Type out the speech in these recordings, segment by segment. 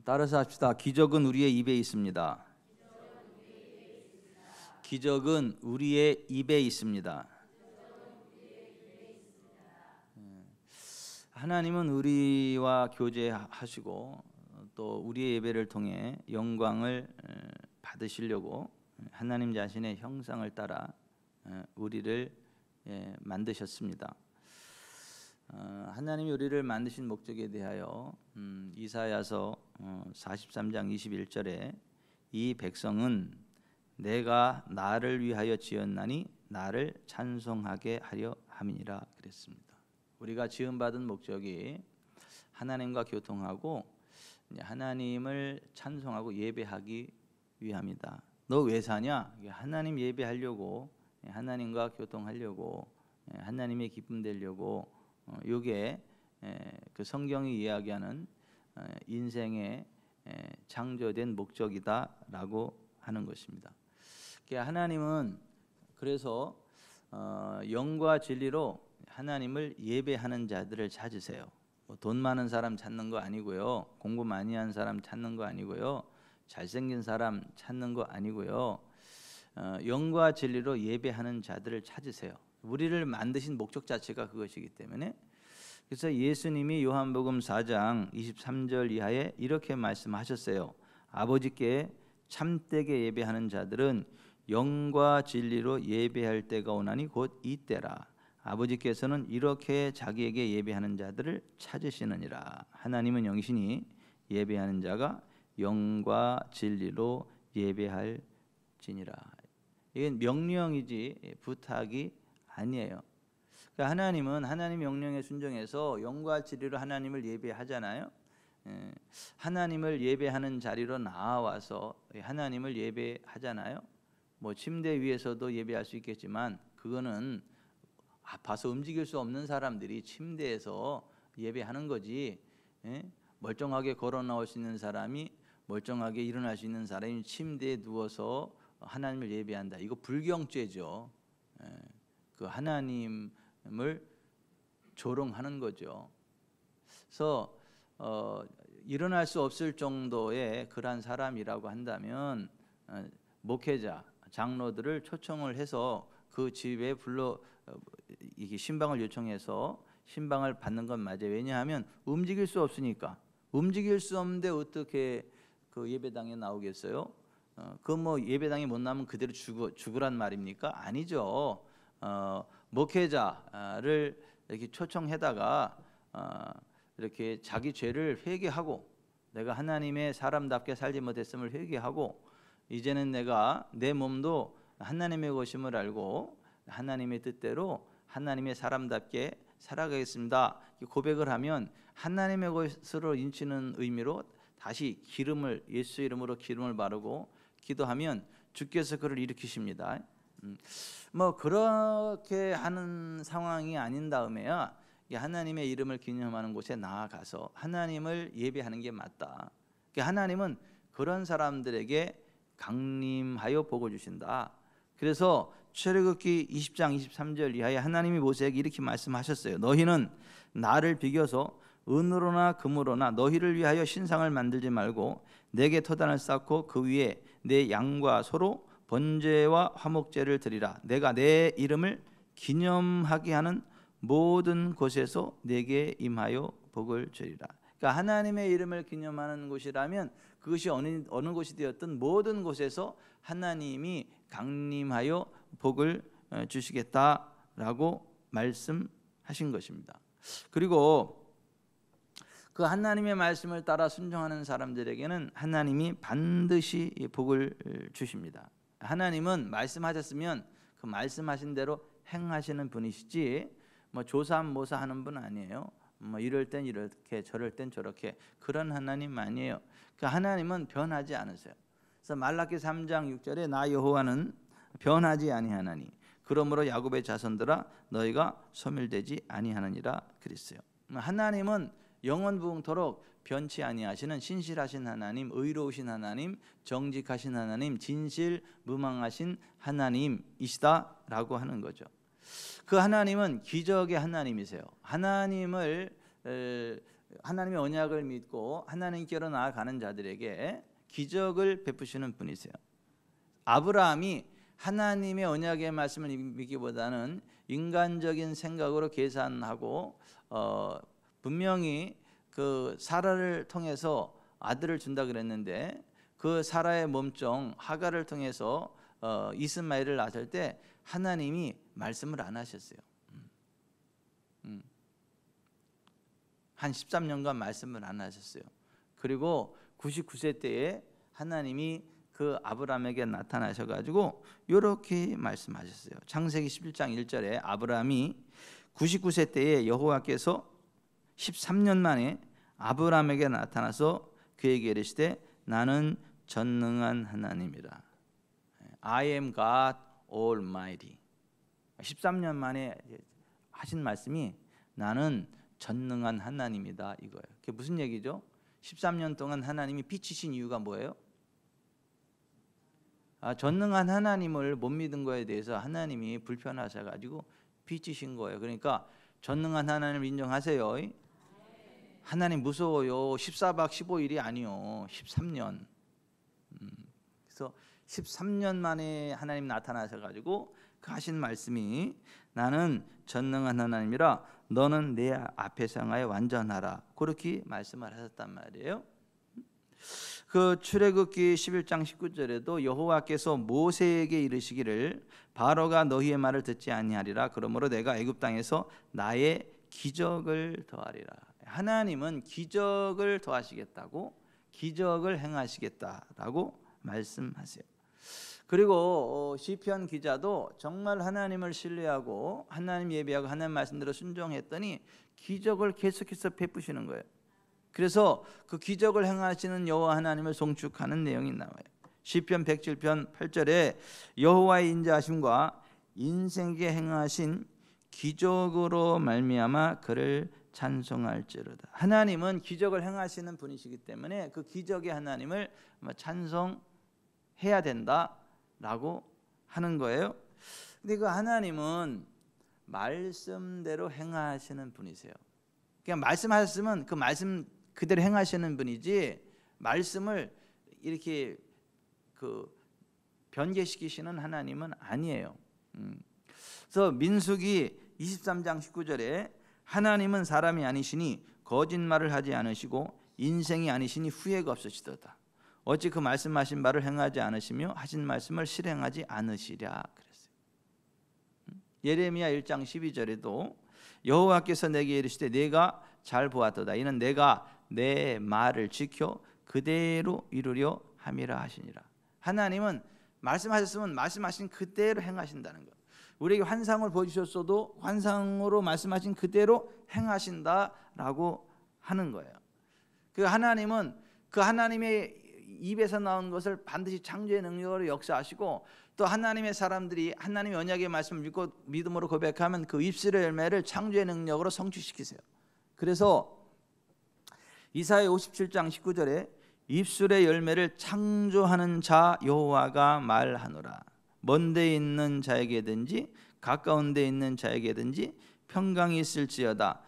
따라서 합시다. 기적은 우리의 입에 있습니다. 기적은 우리의 입에 있습니다. 하나님은 우리와 교제하시고 또 우리의 예배를 통해 영광을 받으시려고 하나님 자신의 형상을 따라 우리를 만드셨습니다. 하나님이 우리를 만드신 목적에 대하여 이사야서 43장 21절에 이 백성은 내가 나를 위하여 지었나니 나를 찬송하게 하려 함이니라 그랬습니다. 우리가 지음받은 목적이 하나님과 교통하고 하나님을 찬송하고 예배하기 위함이다. 너 왜 사냐? 하나님 예배하려고, 하나님과 교통하려고, 하나님의 기쁨 되려고. 이게 그 성경이 이야기하는 인생의 창조된 목적이다라고 하는 것입니다. 하나님은 그래서 영과 진리로 하나님을 예배하는 자들을 찾으세요. 돈 많은 사람 찾는 거 아니고요, 공부 많이 한 사람 찾는 거 아니고요, 잘생긴 사람 찾는 거 아니고요, 영과 진리로 예배하는 자들을 찾으세요. 우리를 만드신 목적 자체가 그것이기 때문에. 그래서 예수님이 요한복음 4장 23절 이하에 이렇게 말씀하셨어요. 아버지께 참되게 예배하는 자들은 영과 진리로 예배할 때가 오나니 곧 이때라. 아버지께서는 이렇게 자기에게 예배하는 자들을 찾으시느니라. 하나님은 영이시니 예배하는 자가 영과 진리로 예배할지니라. 이건 명령이지 부탁이 아니에요. 그러니까 하나님은 하나님 명령에 순종해서 영과 진리로 하나님을 예배하잖아요. 하나님을 예배하는 자리로 나와서 하나님을 예배하잖아요. 뭐 침대 위에서도 예배할 수 있겠지만 그거는 아파서 움직일 수 없는 사람들이 침대에서 예배하는 거지. 멀쩡하게 걸어 나올 수 있는 사람이, 멀쩡하게 일어날 수 있는 사람이 침대에 누워서 하나님을 예배한다. 이거 불경죄죠. 그 하나님을 조롱하는 거죠. 그래서 일어날 수 없을 정도의 그러한 사람이라고 한다면 목회자, 장로들을 초청을 해서 그 집에 불러 이게 신방을 요청해서 신방을 받는 건 맞아요. 왜냐하면 움직일 수 없으니까. 움직일 수 없는데 어떻게 그 예배당에 나오겠어요? 그 뭐 예배당에 못 나면 그대로 죽으란 말입니까? 아니죠. 목회자를 이렇게 초청해다가 이렇게 자기 죄를 회개하고, 내가 하나님의 사람답게 살지 못했음을 회개하고, 이제는 내가 내 몸도 하나님의 것임을 알고 하나님의 뜻대로 하나님의 사람답게 살아가겠습니다. 고백을 하면 하나님의 것으로 인치는 의미로 다시 기름을, 예수 이름으로 기름을 바르고 기도하면 주께서 그를 일으키십니다. 뭐 그렇게 하는 상황이 아닌 다음에야 하나님의 이름을 기념하는 곳에 나아가서 하나님을 예배하는 게 맞다. 하나님은 그런 사람들에게 강림하여 복을 주신다. 그래서 출애굽기 20장 23절 이하에 하나님이 모세에게 이렇게 말씀하셨어요. 너희는 나를 비교서 은으로나 금으로나 너희를 위하여 신상을 만들지 말고 내게 토단을 쌓고 그 위에 내 양과 소로 번제와 화목제를 드리라. 내가 내 이름을 기념하게 하는 모든 곳에서 내게 임하여 복을 주리라. 그러니까 하나님의 이름을 기념하는 곳이라면 그것이 어느 곳이 되었든 모든 곳에서 하나님이 강림하여 복을 주시겠다라고 말씀하신 것입니다. 그리고 그 하나님의 말씀을 따라 순종하는 사람들에게는 하나님이 반드시 복을 주십니다. 하나님은 말씀하셨으면 그 말씀하신 대로 행하시는 분이시지 뭐 조사모사하는 분 아니에요. 뭐 이럴 땐 이렇게 저럴 땐 저렇게 그런 하나님 아니에요. 그 하나님은 변하지 않으세요. 그래서 말라기 3장 6절에 나 여호와는 변하지 아니하나니 그러므로 야곱의 자손들아 너희가 소멸되지 아니하느니라 그랬어요. 하나님은 영원부흥토록 변치 아니하시는 신실하신 하나님, 의로우신 하나님, 정직하신 하나님, 진실무망하신 하나님이시다라고 하는 거죠. 그 하나님은 기적의 하나님이세요. 하나님을 하나님의 언약을 믿고 하나님께로 나아가는 자들에게 기적을 베푸시는 분이세요. 아브라함이 하나님의 언약의 말씀을 믿기보다는 인간적인 생각으로 계산하고 분명히 그 사라를 통해서 아들을 준다 그랬는데 그 사라의 몸종 하갈을 통해서 이스마엘을 낳을 때 하나님이 말씀을 안 하셨어요. 한 13년간 말씀을 안 하셨어요. 그리고 99세 때에 하나님이 그 아브라함에게 나타나셔가지고 이렇게 말씀하셨어요. 창세기 11장 1절에 아브라함이 99세 때에 여호와께서 13년 만에 아브라함에게 나타나서 그에게 이르시되 나는 전능한 하나님이라. I am God Almighty. 13년 만에 하신 말씀이 나는 전능한 하나님이다 이거예요. 그게 무슨 얘기죠? 13년 동안 하나님이 피치신 이유가 뭐예요? 전능한 하나님을 못 믿은 거에 대해서 하나님이 불편하셔가지고 피치신 거예요. 그러니까 전능한 하나님을 인정하세요. 하나님 무서워요. 14박 15일이 아니요. 13년. 그래서 13년 만에 하나님 나타나셔가지고 그 하신 말씀이 나는 전능한 하나님이라 너는 내 앞에서 향하여 완전하라. 그렇게 말씀을 하셨단 말이에요. 그 출애굽기 11장 19절에도 여호와께서 모세에게 이르시기를 바로가 너희의 말을 듣지 아니하리라. 그러므로 내가 애굽 땅에서 나의 기적을 더하리라. 하나님은 기적을 더하시겠다고, 기적을 행하시겠다라고 말씀하세요. 그리고 시편 기자도 정말 하나님을 신뢰하고 하나님 예배하고 하나님 말씀대로 순종했더니 기적을 계속해서 베푸시는 거예요. 그래서 그 기적을 행하시는 여호와 하나님을 송축하는 내용이 나와요. 시편 107편 8절에 여호와의 인자하심과 인생에게 행하신 기적으로 말미암아 그를 찬송할지로다. 하나님은 기적을 행하시는 분이시기 때문에 그 기적의 하나님을 찬송해야 된다라고 하는 거예요. 근데 그 하나님은 말씀대로 행하시는 분이세요. 그냥 말씀하셨으면 그 말씀 그대로 행하시는 분이지 말씀을 이렇게 그 변개시키시는 하나님은 아니에요. 그래서 민수기 23장 19절에 하나님은 사람이 아니시니 거짓말을 하지 않으시고 인생이 아니시니 후회가 없으시도다. 어찌 그 말씀하신 바를 행하지 않으시며 하신 말씀을 실행하지 않으시랴 그랬어요. 예레미야 1장 12절에도 여호와께서 내게 이르시되 내가 잘 보았도다. 이는 내가 내 말을 지켜 그대로 이루려 함이라 하시니라. 하나님은 말씀하셨으면 말씀하신 그대로 행하신다는 거예요. 우리에게 환상을 보여주셨어도 환상으로 말씀하신 그대로 행하신다라고 하는 거예요. 그 하나님은 그 하나님의 입에서 나온 것을 반드시 창조의 능력으로 역사하시고 또 하나님의 사람들이 하나님의 언약의 말씀을 믿고 믿음으로 고백하면 그 입술의 열매를 창조의 능력으로 성취시키세요. 그래서 이사야 57장 19절에 입술의 열매를 창조하는 자 여호와가 말하노라. 먼 데 있는 자에게든지 가까운 데 있는 자에게든지 평강이 있을지어다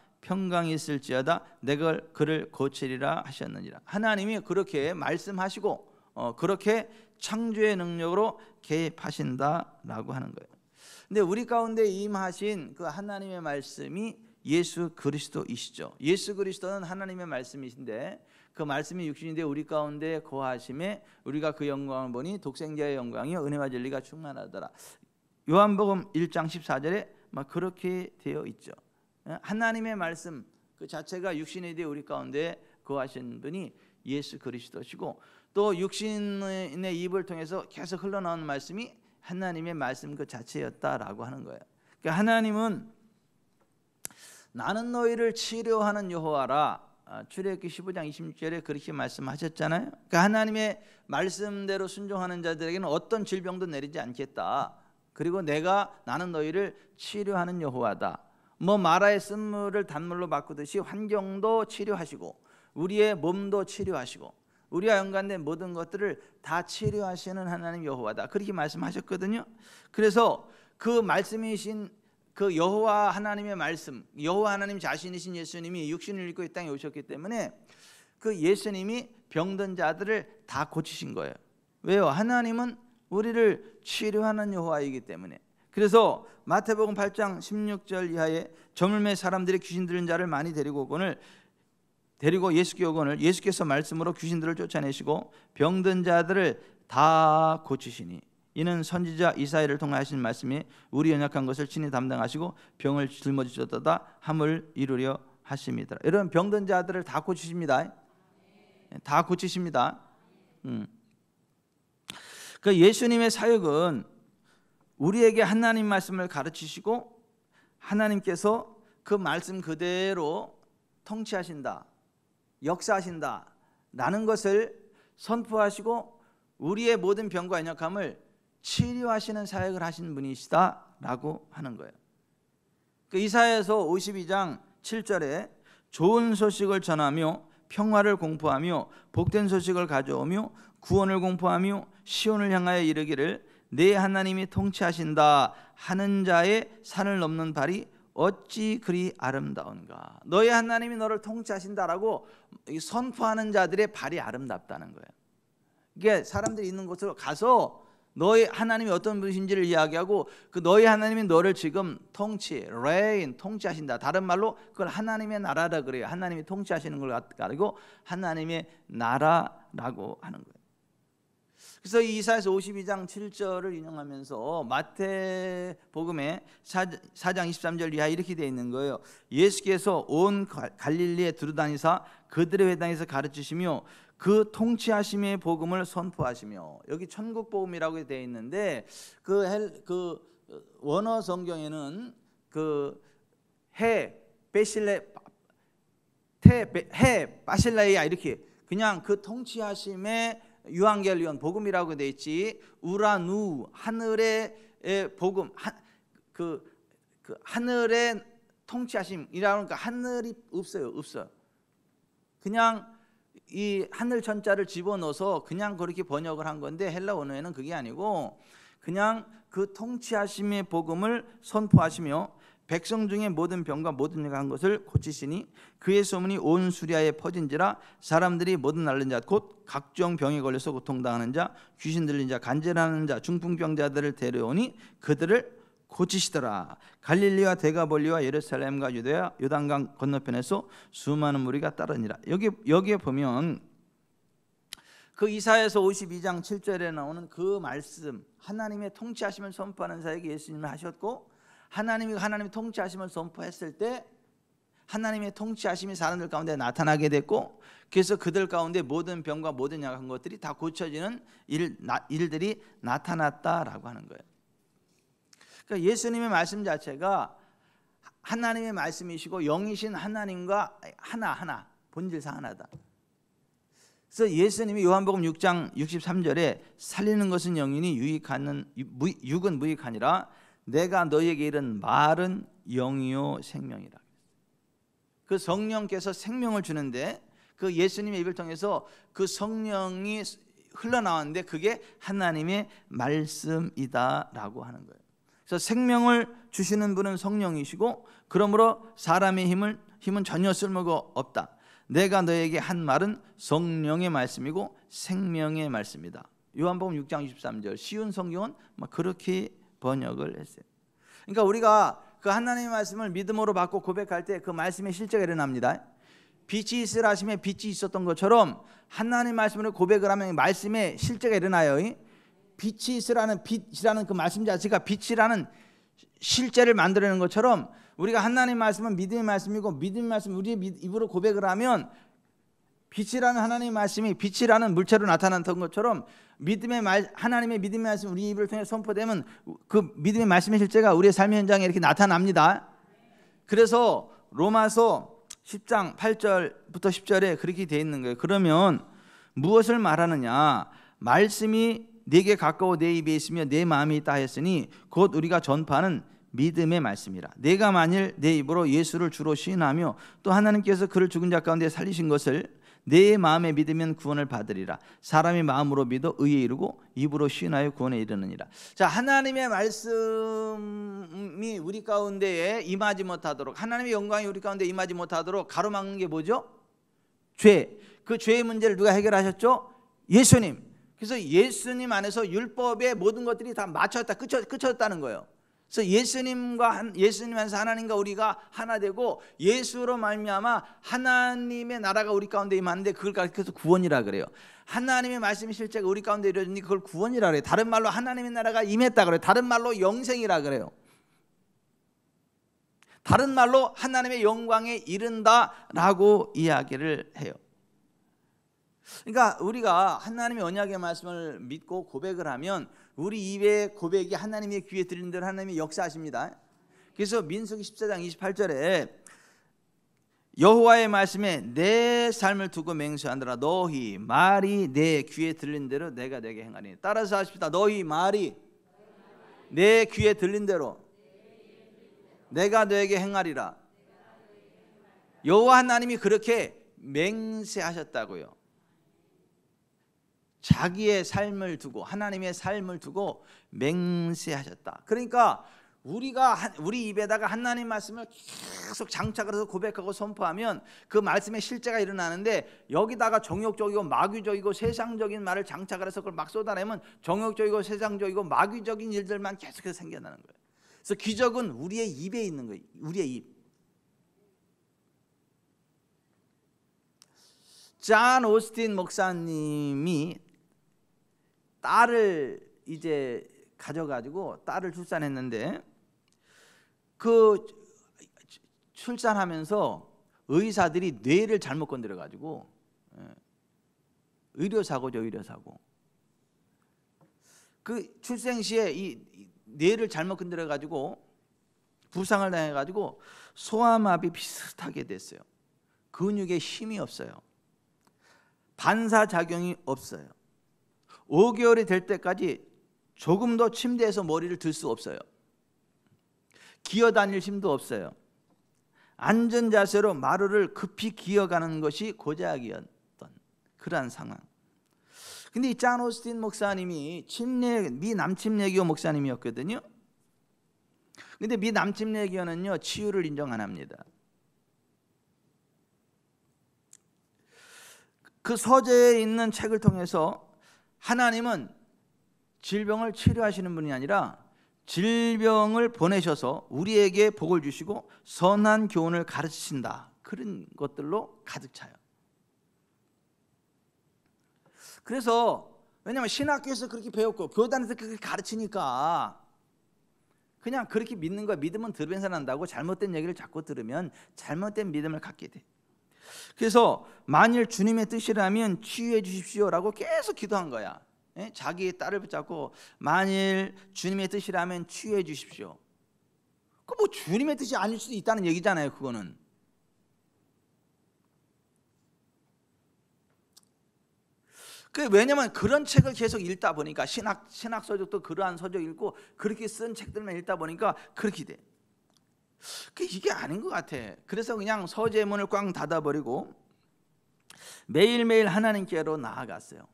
내가 그를 고치리라 하셨느니라. 하나님이 그렇게 말씀하시고 그렇게 창조의 능력으로 개입하신다라고 하는 거예요. 근데 우리 가운데 임하신 그 하나님의 말씀이 예수 그리스도이시죠. 예수 그리스도는 하나님의 말씀이신데 그 말씀이 육신이 되어 우리 가운데 거하심에 우리가 그 영광을 보니 독생자의 영광이요 은혜와 진리가 충만하더라. 요한복음 1장 14절에 막 그렇게 되어 있죠. 하나님의 말씀 그 자체가 육신이 되어 우리 가운데 거하신 분이 예수 그리스도시고 또 육신의 입을 통해서 계속 흘러나오는 말씀이 하나님의 말씀 그 자체였다라고 하는 거예요. 그러니까 하나님은 나는 너희를 치료하는 여호와라. 출애굽기 15장 26절에 그렇게 말씀하셨잖아요. 그러니까 하나님의 말씀대로 순종하는 자들에게는 어떤 질병도 내리지 않겠다. 그리고 나는 너희를 치료하는 여호와다. 뭐 마라의 쓴물을 단물로 바꾸듯이 환경도 치료하시고 우리의 몸도 치료하시고 우리와 연관된 모든 것들을 다 치료하시는 하나님 여호와다. 그렇게 말씀하셨거든요. 그래서 그 말씀이신 그 여호와 하나님의 말씀, 여호와 하나님 자신이신 예수님이 육신을 입고 이 땅에 오셨기 때문에 그 예수님이 병든 자들을 다 고치신 거예요. 왜요? 하나님은 우리를 치료하는 여호와이기 때문에. 그래서 마태복음 8장 16절 이하에 저물매 사람들이 귀신 들린 자를 많이 데리고 예수께 오거늘 예수께서 말씀으로 귀신들을 쫓아내시고 병든 자들을 다 고치시니 이는 선지자 이사야를 통하여 하신 말씀이 우리 연약한 것을 친히 담당하시고 병을 짊어지셨도다 함을 이루려 하십니다. 여러분, 병든 자들을 다 고치십니다. 다 고치십니다. 그 예수님의 사역은 우리에게 하나님 말씀을 가르치시고 하나님께서 그 말씀 그대로 통치하신다, 역사하신다 라는 것을 선포하시고 우리의 모든 병과 연약함을 치료하시는 사역을 하신 분이시다라고 하는 거예요. 그 이사야서 52장 7절에 좋은 소식을 전하며 평화를 공포하며 복된 소식을 가져오며 구원을 공포하며 시온을 향하여 이르기를 내 하나님이 통치하신다 하는 자의 산을 넘는 발이 어찌 그리 아름다운가. 너의 하나님이 너를 통치하신다라고 선포하는 자들의 발이 아름답다는 거예요. 이게 사람들이 있는 곳으로 가서 너의 하나님이 어떤 분이신지를 이야기하고 그 너의 하나님이 너를 지금 통치하신다. 다른 말로 그걸 하나님의 나라라 그래요. 하나님이 통치하시는 걸 가지고 하나님의 나라라고 하는 거예요. 그래서 이사야서 52장 7절을 인용하면서 마태복음의 4장 23절 이하 이렇게 되어 있는 거예요. 예수께서 온 갈릴리에 두루다니사 그들의 회당에서 가르치시며 그 통치하심의 복음을 선포하시며. 여기 천국 복음이라고 되어 있는데 그 원어 성경에는 그 바실레이아 이렇게 그냥 그 통치하심의 유앙겔리온 복음이라고 되어 있지, 우라누 하늘의 복음, 그 하늘의 통치하심이라는 그 하늘이 없어요. 그냥 이 하늘 천자를 집어넣어서 그냥 그렇게 번역을 한 건데 헬라 원어에는 그게 아니고 그냥 그 통치하심의 복음을 선포하시며 백성 중에 모든 병과 모든 약한 것을 고치시니 그의 소문이 온 수리아에 퍼진지라 사람들이 모든 앓는 자 곧 각종 병에 걸려서 고통당하는 자 귀신 들린 자 간질하는 자 중풍병자들을 데려오니 그들을 고치시더라. 갈릴리와 데가볼리와 예루살렘과 유대야 요단강 건너편에서 수많은 무리가 따르니라. 여기에 보면 그 이사야서 52장 7절에 나오는 그 말씀, 하나님의 통치하심을 선포하는 사역이 예수님이 하셨고 하나님이 통치하심을 선포했을 때 하나님의 통치하심이 사람들 가운데 나타나게 됐고 그래서 그들 가운데 모든 병과 모든 약한 것들이 다 고쳐지는 일들이 나타났다라고 하는 거예요. 그러니까 예수님의 말씀 자체가 하나님의 말씀이시고 영이신 하나님과 하나 본질상 하나다. 그래서 예수님이 요한복음 6장 63절에 살리는 것은 영이니 육은 무익하니라 내가 너희에게 이른 말은 영이요 생명이라. 그 성령께서 생명을 주는데 그 예수님의 입을 통해서 그 성령이 흘러나왔는데 그게 하나님의 말씀이다라고 하는 거예요. 그래서 생명을 주시는 분은 성령이시고 그러므로 사람의 힘은 전혀 쓸모가 없다. 내가 너에게 한 말은 성령의 말씀이고 생명의 말씀이다. 요한복음 6장 23절 쉬운 성경은 그렇게 번역을 했어요. 그러니까 우리가 그 하나님의 말씀을 믿음으로 받고 고백할 때 그 말씀의 실제가 일어납니다. 빛이 있으라 하시면 빛이 있었던 것처럼 하나님의 말씀으로 고백을 하면 말씀의 실제가 일어나요. 빛이 있으라는 빛이라는 그 말씀 자체가 빛이라는 실제를 만들어내는 것처럼 우리가 하나님의 말씀은 믿음의 말씀이고 믿음의 말씀 우리의 입으로 고백을 하면 빛이라는 하나님의 말씀이 빛이라는 물체로 나타났던 것처럼 하나님의 믿음의 말씀 우리 입을 통해 선포되면 그 믿음의 말씀의 실제가 우리의 삶의 현장에 이렇게 나타납니다. 그래서 로마서 10장 8절부터 10절에 그렇게 되어 있는 거예요. 그러면 무엇을 말하느냐? 말씀이 내게 가까워 내 입에 있으며 내 마음에 있다 했으니 곧 우리가 전파하는 믿음의 말씀이라. 내가 만일 내 입으로 예수를 주로 시인하며 또 하나님께서 그를 죽은 자 가운데 살리신 것을 내 마음에 믿으면 구원을 받으리라. 사람이 마음으로 믿어 의에 이르고 입으로 시인하여 구원에 이르느니라. 자, 하나님의 말씀이 우리 가운데에 임하지 못하도록, 하나님의 영광이 우리 가운데 임하지 못하도록 가로막는 게 뭐죠? 죄. 그 죄의 문제를 누가 해결하셨죠? 예수님. 그래서 예수님 안에서 율법의 모든 것들이 다 맞췄다, 끝쳤다는 거예요. 그래서 예수님 안에서 하나님과 우리가 하나 되고, 예수로 말미암아 하나님의 나라가 우리 가운데 임하는데 그걸 가르쳐서 구원이라 그래요. 하나님의 말씀이 실제가 우리 가운데 이루어지니 그걸 구원이라 그래요. 다른 말로 하나님의 나라가 임했다 그래요. 다른 말로 영생이라 그래요. 다른 말로 하나님의 영광에 이른다라고 이야기를 해요. 그러니까 우리가 하나님의 언약의 말씀을 믿고 고백을 하면 우리 입의 고백이 하나님의 귀에 들리는 대로 하나님이 역사하십니다. 그래서 민수기 14장 28절에 여호와의 말씀에 내 삶을 두고 맹세하노라. 너희 말이 내 귀에 들린 대로 내가 내게 행하리니. 따라서 하십시다. 너희 말이 내 귀에 들린 대로 내가 너에게 행하리라. 여호와 하나님이 그렇게 맹세하셨다고요. 자기의 삶을 두고, 하나님의 삶을 두고 맹세하셨다. 그러니까 우리 입에다가 하나님 말씀을 계속 장착을 해서 고백하고 선포하면 그 말씀의 실제가 일어나는데, 여기다가 정욕적이고 마귀적이고 세상적인 말을 장착을 해서 그걸 막 쏟아내면 정욕적이고 세상적이고 마귀적인 일들만 계속해서 생겨나는 거예요. 그래서 기적은 우리의 입에 있는 거예요. 우리의 입. 존 오스틴 목사님이 딸을 이제 가져가지고 딸을 출산했는데, 그 출산하면서 의사들이 뇌를 잘못 건드려가지고, 의료사고죠, 의료사고. 그 출생 시에 이 뇌를 잘못 건드려가지고 부상을 당해가지고 소아마비 비슷하게 됐어요. 근육에 힘이 없어요. 반사작용이 없어요. 5개월이 될 때까지 조금도 침대에서 머리를 들 수 없어요. 기어다닐 힘도 없어요. 앉은 자세로 마루를 급히 기어가는 것이 고작이었던 그러한 상황. 근데 이 존 오스틴 목사님이 미 남침례교 목사님이었거든요. 근데 미 남침례교는요, 치유를 인정 안 합니다. 그 서재에 있는 책을 통해서 하나님은 질병을 치료하시는 분이 아니라 질병을 보내셔서 우리에게 복을 주시고 선한 교훈을 가르치신다, 그런 것들로 가득 차요. 그래서 왜냐하면 신학교에서 그렇게 배웠고 교단에서 그렇게 가르치니까 그냥 그렇게 믿는 거야. 믿음은 들으면서 난다고 잘못된 얘기를 자꾸 들으면 잘못된 믿음을 갖게 돼. 그래서 만일 주님의 뜻이라면 치유해 주십시오라고 계속 기도한 거야. 자기의 딸을 붙잡고 만일 주님의 뜻이라면 치유해 주십시오. 그 뭐 주님의 뜻이 아닐 수도 있다는 얘기잖아요. 그거는. 왜냐하면 그런 책을 계속 읽다 보니까 신학 서적도 그러한 서적 읽고 그렇게 쓴 책들만 읽다 보니까 그렇게 돼. 이게 아닌 것 같아. 그래서 그냥 서재의 문을 꽝 닫아버리고 매일매일 하나님께로 나아갔어요.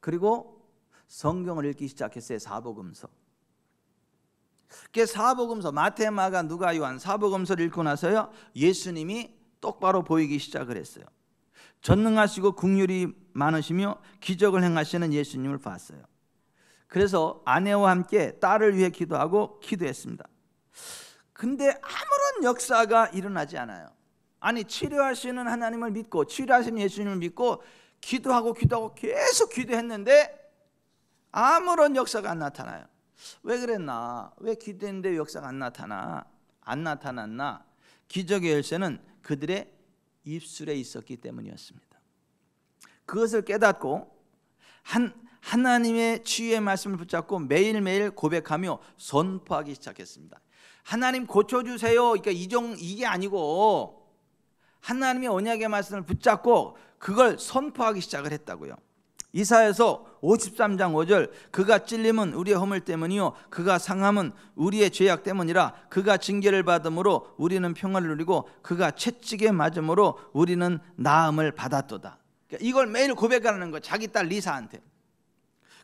그리고 성경을 읽기 시작했어요. 사복음서. 사복음서 마태, 마가, 누가, 요한 사복음서를 읽고 나서요, 예수님이 똑바로 보이기 시작을 했어요. 전능하시고 긍휼이 많으시며 기적을 행하시는 예수님을 봤어요. 그래서 아내와 함께 딸을 위해 기도했습니다. 근데 아무런 역사가 일어나지 않아요. 아니, 치료하시는 하나님을 믿고 치료하시는 예수님을 믿고 기도하고 계속 기도했는데 아무런 역사가 안 나타나요. 왜 그랬나? 왜 기도했는데 역사가 안 나타났나? 기적의 열쇠는 그들의 입술에 있었기 때문이었습니다. 그것을 깨닫고 하나님의 치유의 말씀을 붙잡고 매일매일 고백하며 선포하기 시작했습니다. 하나님 고쳐주세요. 그러니까 이게 아니고 하나님의 언약의 말씀을 붙잡고 그걸 선포하기 시작을 했다고요. 이사야서 53장 5절, 그가 찔림은 우리의 허물 때문이요 그가 상함은 우리의 죄악 때문이라. 그가 징계를 받음으로 우리는 평안을 누리고 그가 채찍에 맞음으로 우리는 나음을 받았도다. 이걸 매일 고백하는 거예요. 자기 딸 리사한테.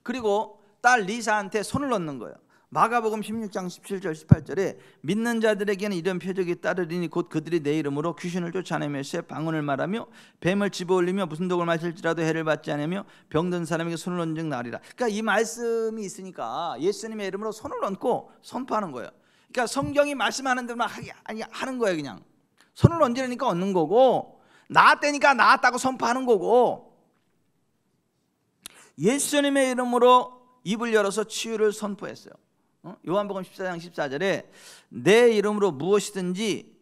그리고 딸 리사한테 손을 얹는 거예요. 마가복음 16장 17절 18절에 믿는 자들에게는 이런 표적이 따르리니 곧 그들이 내 이름으로 귀신을 쫓아내며 새 방언을 말하며 뱀을 집어올리며 무슨 독을 마실지라도 해를 받지 않으며 병든 사람에게 손을 얹은 나리라. 그러니까 이 말씀이 있으니까 예수님의 이름으로 손을 얹고 선포하는 거예요. 그러니까 성경이 말씀하는 대로만 하는 거예요. 그냥 손을 얹으려니까 얹는 거고, 나았다니까 나았다고 선포하는 거고, 예수님의 이름으로 입을 열어서 치유를 선포했어요. 요한복음 14장 14절에 내 이름으로 무엇이든지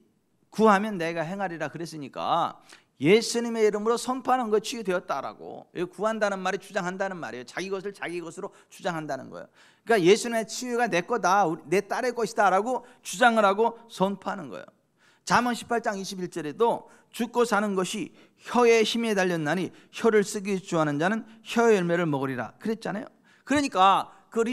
구하면 내가 행하리라 그랬으니까 예수님의 이름으로 선포하는 거 치유되었다라고. 구한다는 말이 주장한다는 말이에요. 자기 것을 자기 것으로 주장한다는 거예요. 그러니까 예수님의 치유가 내 거다, 내 딸의 것이다 라고 주장을 하고 선포하는 거예요. 잠언 18장 21절에도 죽고 사는 것이 혀에 힘에 달렸나니 혀를 쓰기 좋아하는 자는 혀의 열매를 먹으리라 그랬잖아요. 그러니까 그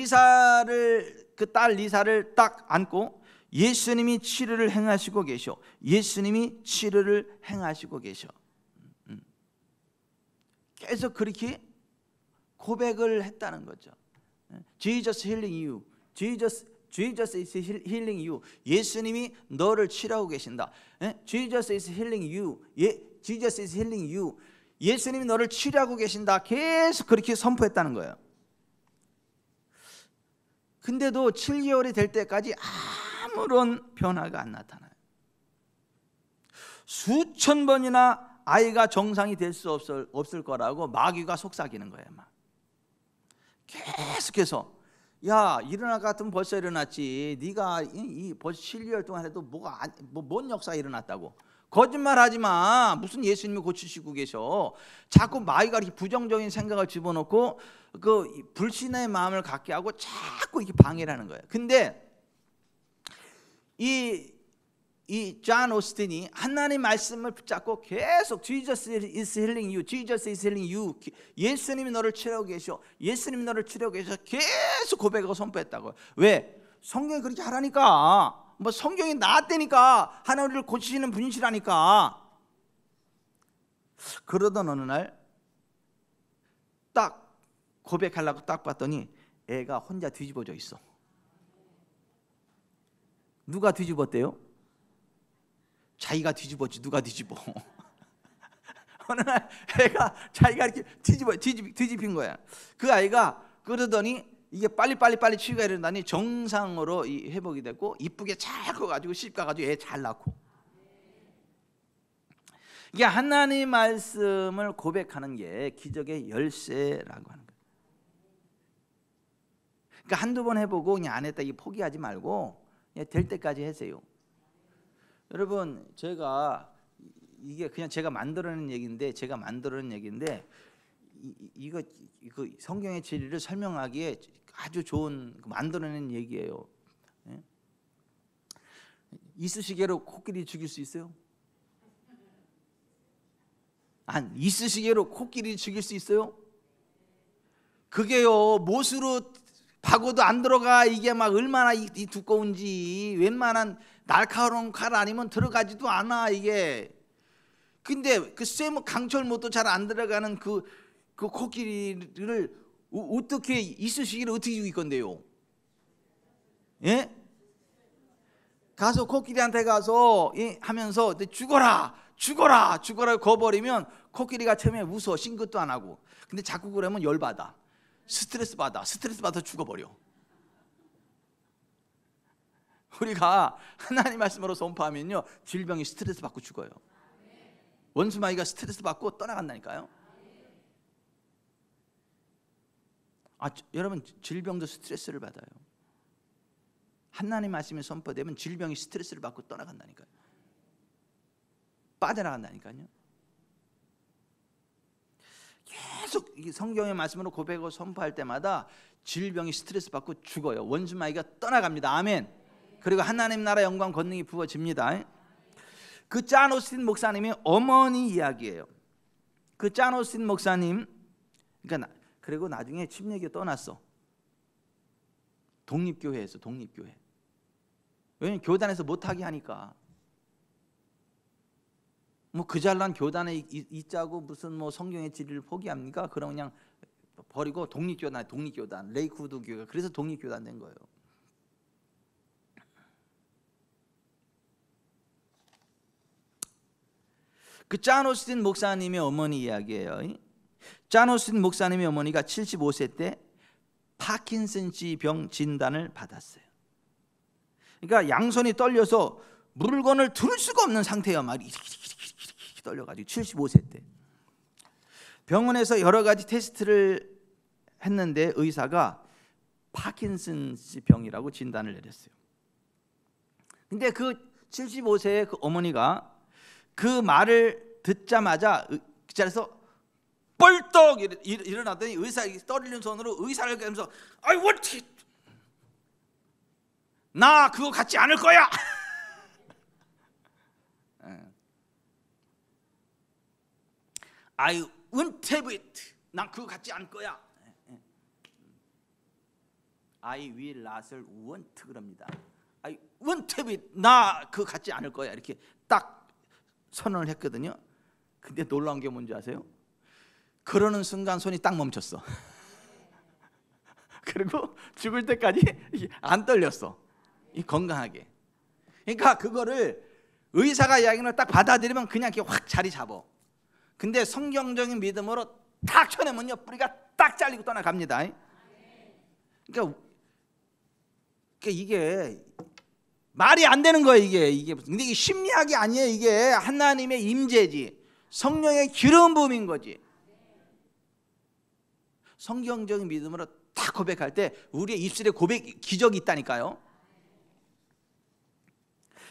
딸 리사를 딱 안고 예수님이 치료를 행하시고 계셔. 예수님이 치료를 행하시고 계셔. 계속 그렇게 고백을 했다는 거죠. Jesus healing you. Jesus is healing you. 예수님이 너를 치료하고 계신다. Jesus is healing you. Jesus is healing you. 예수님이 너를 치료하고 계신다. 계속 그렇게 선포했다는 거예요. 근데도 7개월이 될 때까지 아무런 변화가 안 나타나요. 수천 번이나 아이가 정상이 될 수 없을 거라고 마귀가 속삭이는 거예요. 막. 계속해서 야, 일어날 것 같으면 벌써 일어났지. 네가 벌써 7개월 동안 해도 뭔 역사가 일어났다고. 거짓말하지 마. 무슨 예수님이 고치시고 계셔. 자꾸 마귀가 이렇게 부정적인 생각을 집어넣고 그 불신의 마음을 갖게 하고 자꾸 이렇게 방해를 하는 거예요. 근데 이 존 오스틴이 하나님 말씀을 붙잡고 계속 Jesus is healing you, Jesus is healing you. 예수님이 너를 치료하고 계셔. 예수님이 너를 치료하고 계셔. 계속 고백하고 선포했다고요. 왜? 성경이 그렇게 하라니까. 뭐 성경이 나았다니까. 하나님을 고치시는 분이시라니까. 그러던 어느 날 딱 고백하려고 딱 봤더니 애가 혼자 뒤집어져 있어. 누가 뒤집었대요? 자기가 뒤집었지. 누가 뒤집어? 어느 날 애가 자기가 이렇게 뒤집힌 거야. 그 아이가 그러더니 이게 빨리 치유가 일어나니 정상으로 회복이 됐고 이쁘게 잘 커가지고 시집 가가지고 애 잘 낳고. 이게 하나님 말씀을 고백하는 게 기적의 열쇠라고 하는 거예요. 그러니까 한두 번 해보고 그냥 안 했다 이 포기하지 말고 그냥 될 때까지 하세요. 여러분, 제가 이게 그냥 제가 만들어낸 얘기인데 이거 성경의 진리를 설명하기에 아주 좋은 만들어낸 얘기예요. 예? 이쑤시개로 코끼리 죽일 수 있어요? 이쑤시개로 코끼리 죽일 수 있어요? 그게요, 못으로 박아도 안 들어가. 이게 막 얼마나 이 두꺼운지. 웬만한 날카로운 칼 아니면 들어가지도 않아 이게. 근데 그 쇠무 강철 못도 잘 안 들어가는 그 코끼리를 어떻게 이쑤시개를 어떻게 죽일 건데요? 예? 가서 코끼리한테 가서 하면서 죽어라 거버리면 코끼리가 처음에 웃어. 싱긋도 안 하고. 근데 자꾸 그러면 열받아. 스트레스 받아 죽어버려. 우리가 하나님 말씀으로 선포하면요 질병이 스트레스 받고 죽어요. 원수마귀가 스트레스 받고 떠나간다니까요. 여러분, 질병도 스트레스를 받아요. 하나님 말씀이 선포되면 질병이 스트레스를 받고 떠나간다니까요. 빠져나간다니까요. 계속 성경의 말씀으로 고백하고 선포할 때마다 질병이 스트레스 받고 죽어요. 원수마귀가 떠나갑니다. 아멘. 그리고 하나님 나라 영광 권능이 부어집니다. 그 존 오스틴 목사님의 어머니 이야기예요. 그 존 오스틴 목사님, 그러니까 그리고 나중에 침례교 떠났어. 독립교회에서 독립교회. 왜냐면 교단에서 못하게 하니까. 뭐 그 잘난 교단에 있자고 무슨 뭐 성경의 진리를 포기합니까? 그럼 그냥 버리고 독립교단 레이크우드 교회, 그래서 독립교단 된 거예요. 그 존 오스틴 목사님의 어머니 이야기예요. 존 오스틴 목사님의 어머니가 75세 때 파킨슨씨 병 진단을 받았어요. 그러니까 양손이 떨려서 물건을 들 수가 없는 상태예요. 막 이렇게 떨려가지고 75세 때 병원에서 여러 가지 테스트를 했는데 의사가 파킨슨씨 병이라고 진단을 내렸어요. 근데 그 75세의 그 어머니가 그 말을 듣자마자 그 자리에서 뻘떡 일어나더니 의사 떨리는 손으로 의사를 가면서 I want it. 나 그거 갖지 않을 거야. I won't have it. 난 그거 갖지 않을 거야. I will not을 want 그럽니다. I won't have it. 나 그거 갖지 않을 거야. 이렇게 딱 선언을 했거든요. 근데 놀라운 게 뭔지 아세요? 그러는 순간 손이 딱 멈췄어. 그리고 죽을 때까지 안 떨렸어. 건강하게. 그러니까 그거를 의사가 이야기는 딱 받아들이면 그냥 이렇게 확 자리 잡어. 근데 성경적인 믿음으로 딱 쳐내면요 뿌리가 딱 잘리고 떠나갑니다. 그러니까 이게 말이 안 되는 거예요. 이게 근데 이게 심리학이 아니에요. 이게 하나님의 임재지, 성령의 기름 부음인 거지. 성경적인 믿음으로 딱 고백할 때 우리의 입술에 고백 기적이 있다니까요.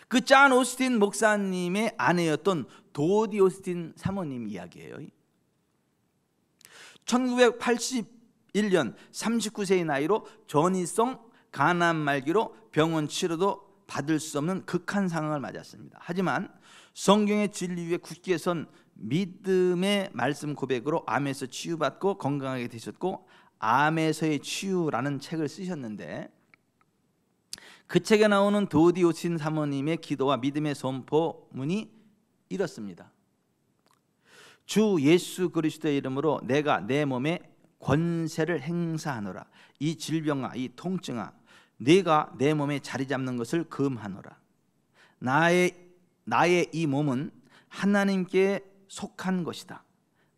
그 존 오스틴 목사님의 아내였던 도디 오스틴 사모님 이야기예요. 1981년 39세의 나이로 전이성 간암 말기로 병원 치료도 받을 수 없는 극한 상황을 맞았습니다. 하지만 성경의 진리 위에 굳게 선 믿음의 말씀 고백으로 암에서 치유받고 건강하게 되셨고 암에서의 치유라는 책을 쓰셨는데 그 책에 나오는 도디 오스틴 사모님의 기도와 믿음의 선포문이 이렇습니다. 주 예수 그리스도의 이름으로 내가 내 몸에 권세를 행사하노라. 이 질병아 이 통증아 네가 내 몸에 자리 잡는 것을 금하노라. 나의 이 몸은 하나님께 속한 것이다.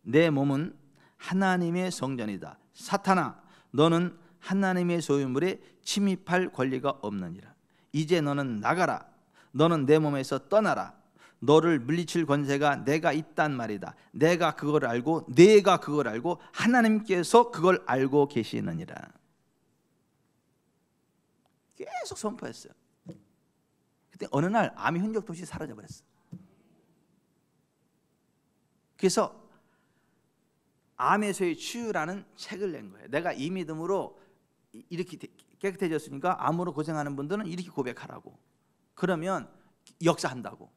내 몸은 하나님의 성전이다. 사탄아 너는 하나님의 소유물에 침입할 권리가 없느니라. 이제 너는 나가라. 너는 내 몸에서 떠나라. 너를 물리칠 권세가 내가 있단 말이다. 내가 그걸 알고 하나님께서 그걸 알고 계시느니라. 계속 선포했어요. 그때 어느 날 암이 흔적도 없이 사라져버렸어. 그래서 암에서의 치유라는 책을 낸 거예요. 내가 이 믿음으로 이렇게 깨끗해졌으니까 암으로 고생하는 분들은 이렇게 고백하라고. 그러면 역사한다고.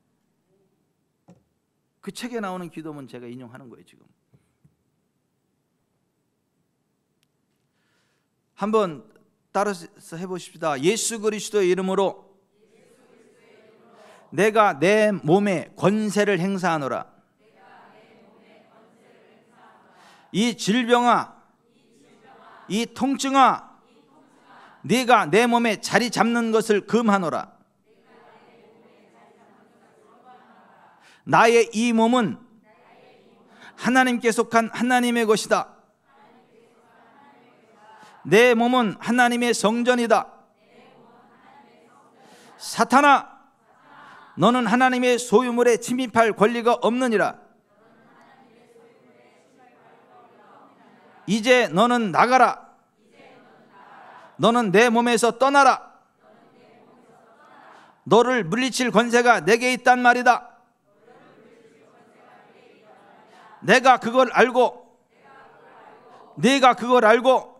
그 책에 나오는 기도문 제가 인용하는 거예요. 지금 한번 따라서 해보십시다. 예수 그리스도의 이름으로 내가 내 몸에 권세를 행사하노라. 이 질병아 이 통증아 네가 내 몸에 자리 잡는 것을 금하노라. 나의 이 몸은 하나님께 속한 하나님의 것이다. 내 몸은 하나님의 성전이다. 사탄아 너는 하나님의 소유물에 침입할 권리가 없느니라. 이제 너는 나가라. 너는 내 몸에서 떠나라. 너를 물리칠 권세가 내게 있단 말이다. 내가 그걸 알고 네가 그걸 알고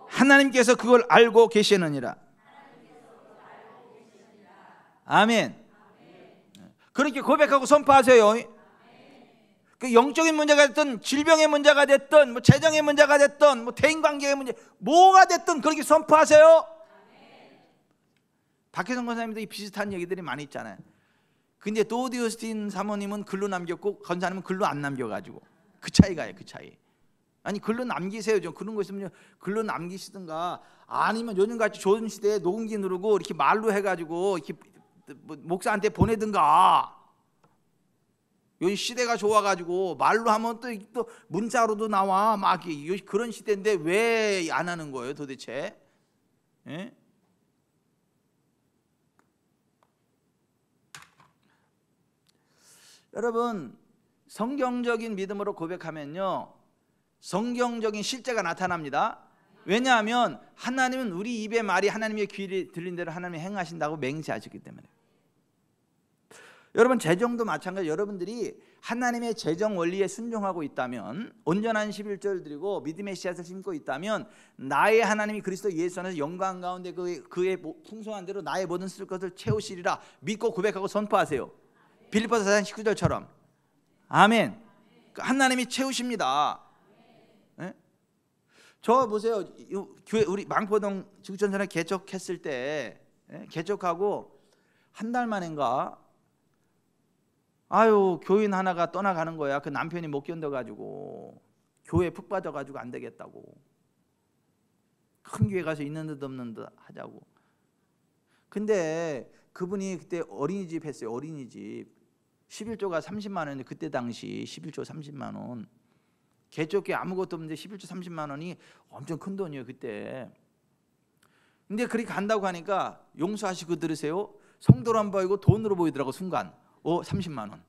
하나님께서 그걸 알고 계시느니라. 아멘. 그렇게 고백하고 선포하세요. 그 영적인 문제가 됐든 질병의 문제가 됐든 뭐 재정의 문제가 됐든 뭐 대인관계의 문제 뭐가 됐든 그렇게 선포하세요. 박혜성 권사님도 비슷한 얘기들이 많이 있잖아요. 근데 도디오스틴 사모님은 글로 남겼고 권사님은 글로 안 남겨가지고 그 차이가요, 그 차이. 아니 글로 남기세요. 좀 그런 거 있으면 글로 남기시든가, 아니면 요즘같이 좋은 시대에 녹음기 누르고 이렇게 말로 해가지고 이렇게 목사한테 보내든가. 요즘 시대가 좋아가지고 말로 하면 또 문자로도 나와 막 그런 시대인데 왜 안 하는 거예요 도대체? 예? 여러분, 성경적인 믿음으로 고백하면요 성경적인 실제가 나타납니다. 왜냐하면 하나님은 우리 입의 말이 하나님의 귀에 들린 대로 하나님이 행하신다고 맹세하셨기 때문에. 여러분, 재정도 마찬가지. 여러분들이 하나님의 재정 원리에 순종하고 있다면, 온전한 11절 드리고 믿음의 씨앗을 심고 있다면, 나의 하나님이 그리스도 예수 안에서 영광 가운데 그의 풍성한 대로 나의 모든 쓸 것을 채우시리라 믿고 고백하고 선포하세요. 빌립보서 4장 19절처럼. 아멘. 하나님이 채우십니다. 네? 저 보세요. 교회 우리 망포동 지구촌전에 개척했을 때, 개척하고 한 달 만인가 교인 하나가 떠나가는 거야. 그 남편이 못 견뎌가지고 교회에 푹 빠져가지고 안 되겠다고, 큰 교회 가서 있는 듯 없는 듯 하자고. 근데 그분이 그때 어린이집 했어요. 어린이집 11조가 30만 원인데, 그때 당시 11조 30만 원, 개척교회 아무것도 없는데 11조 30만 원이 엄청 큰 돈이에요 그때. 근데 그렇게 간다고 하니까 용서하시고 들으세요. 성도로 안 보이고 돈으로 보이더라고 순간. 30만 원.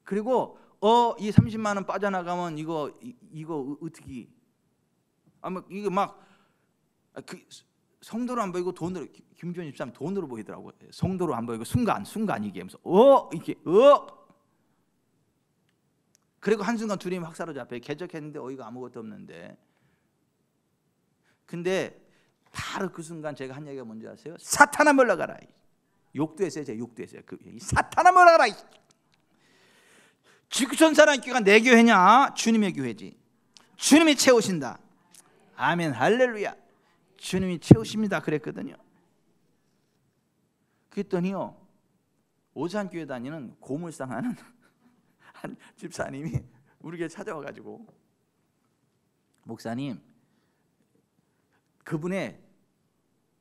그리고 이 30만 원 빠져나가면 이거 어떻게 아마 이거 막 성도로 안 보이고 돈으로, 김주현 집사님 돈으로 보이더라고요. 성도로 안 보이고 순간 이게 하면서 이렇게 그리고 한순간 둘이 확 사로잡혀요. 개척했는데 어이가 아무것도 없는데. 근데 바로 그 순간 제가 한 얘기가 뭔지 아세요? 사탄아 물러가라. 욕도 했어요. 제가 욕도 했어요. 사탄아 물러가라. 지구촌 사람 교회가 내 교회냐? 주님의 교회지. 주님이 채우신다. 아멘 할렐루야. 주님이 채우십니다 그랬거든요. 그랬더니요 오산교회 다니는 고물상 하는 한 집사님이 우리 교회 찾아와가지고, 목사님 그분의